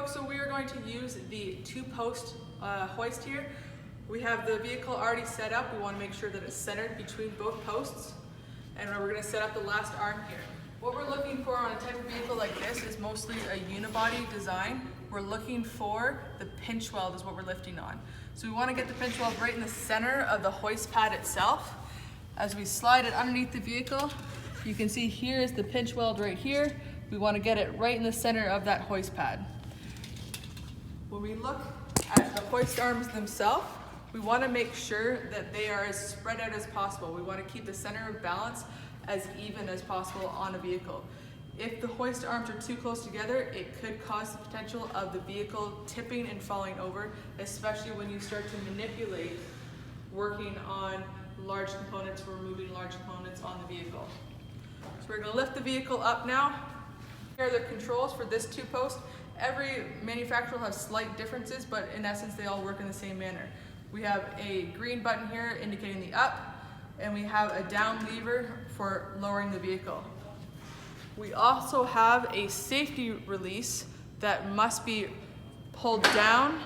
folks, so we are going to use the two-post hoist here. We have the vehicle already set up. We want to make sure that it's centered between both posts. And we're going to set up the last arm here. What we're looking for on a type of vehicle like this is mostly a unibody design. We're looking for the pinch weld is what we're lifting on. So we want to get the pinch weld right in the center of the hoist pad itself. As we slide it underneath the vehicle, you can see here is the pinch weld right here. We want to get it right in the center of that hoist pad. When we look at the hoist arms themselves, we want to make sure that they are as spread out as possible. We want to keep the center of balance as even as possible on a vehicle. If the hoist arms are too close together, it could cause the potential of the vehicle tipping and falling over, especially when you start to manipulate working on large components, or removing large components on the vehicle. So we're going to lift the vehicle up now. Here are the controls for this two-post. Every manufacturer will have slight differences, but in essence they all work in the same manner. We have a green button here indicating the up, and we have a down lever for lowering the vehicle. We also have a safety release that must be pulled down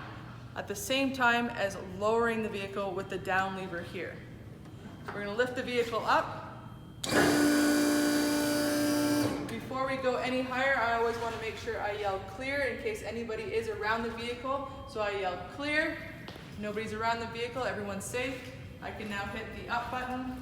at the same time as lowering the vehicle with the down lever here. We're going to lift the vehicle up. Before we go any higher, I always want to make sure I yell clear in case anybody is around the vehicle. So I yell clear, nobody's around the vehicle, everyone's safe. I can now hit the up button.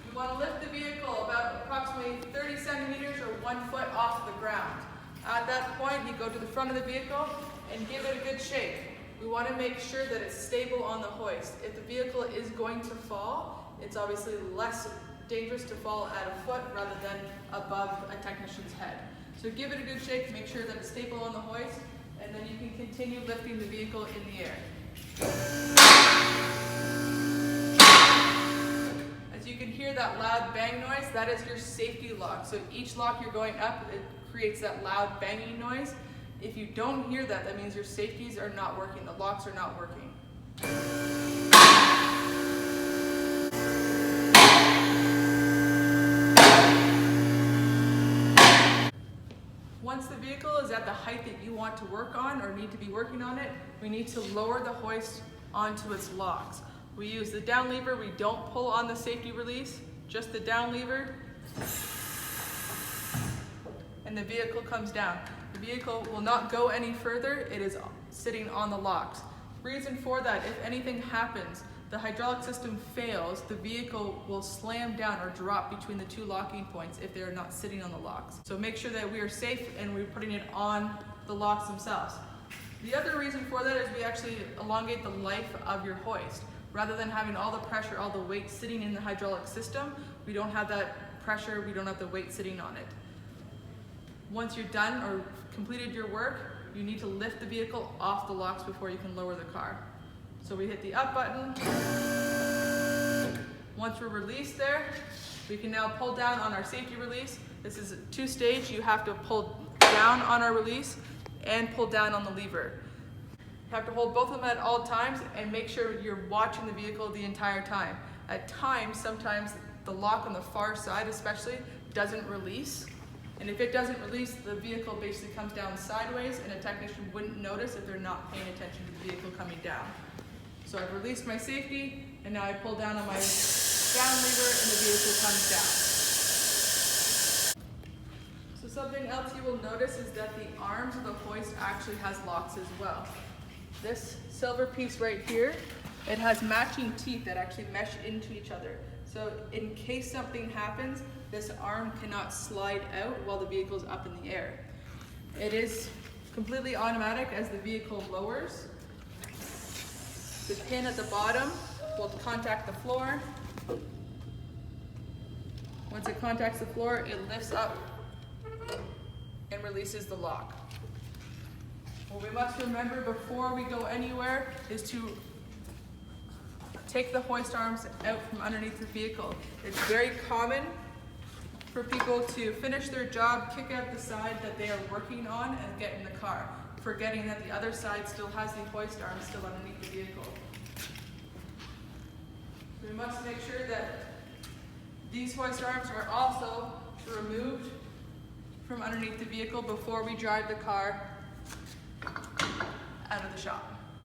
We want to lift the vehicle about approximately 30 centimeters or 1 foot off the ground. At that point, you go to the front of the vehicle and give it a good shake. We want to make sure that it's stable on the hoist. If the vehicle is going to fall, it's obviously less dangerous to fall at a foot rather than above a technician's head. So give it a good shake, make sure that it's stable on the hoist, and then you can continue lifting the vehicle in the air. As you can hear that loud bang noise, that is your safety lock. So each lock you're going up, it creates that loud banging noise. If you don't hear that, that means your safeties are not working, the locks are not working. Once the vehicle is at the height that you want to work on or need to be working on it, we need to lower the hoist onto its locks. We use the down lever, we don't pull on the safety release, just the down lever, and the vehicle comes down. The vehicle will not go any further, it is sitting on the locks. Reason for that, if anything happens, the hydraulic system fails, the vehicle will slam down or drop between the two locking points if they are not sitting on the locks. So make sure that we are safe and we're putting it on the locks themselves. The other reason for that is we actually elongate the life of your hoist. Rather than having all the pressure, all the weight sitting in the hydraulic system, we don't have that pressure, we don't have the weight sitting on it. Once you're done or completed your work, you need to lift the vehicle off the locks before you can lower the car. So we hit the up button. Once we're released there, we can now pull down on our safety release. This is a two-stage. You have to pull down on our release and pull down on the lever. You have to hold both of them at all times and make sure you're watching the vehicle the entire time. At times, sometimes the lock on the far side especially doesn't release. And if it doesn't release, the vehicle basically comes down sideways and a technician wouldn't notice if they're not paying attention to the vehicle coming down. So I've released my safety and now I pull down on my down lever and the vehicle comes down. So something else you will notice is that the arms of the hoist actually has locks as well. This silver piece right here, it has matching teeth that actually mesh into each other. So in case something happens, this arm cannot slide out while the vehicle is up in the air. It is completely automatic as the vehicle lowers. The pin at the bottom will contact the floor. Once it contacts the floor, it lifts up and releases the lock. What we must remember before we go anywhere is to take the hoist arms out from underneath the vehicle. It's very common for people to finish their job, kick out the side that they are working on, and get in the car, forgetting that the other side still has the hoist arms still underneath the vehicle. We must make sure that these hoist arms are also removed from underneath the vehicle before we drive the car out of the shop.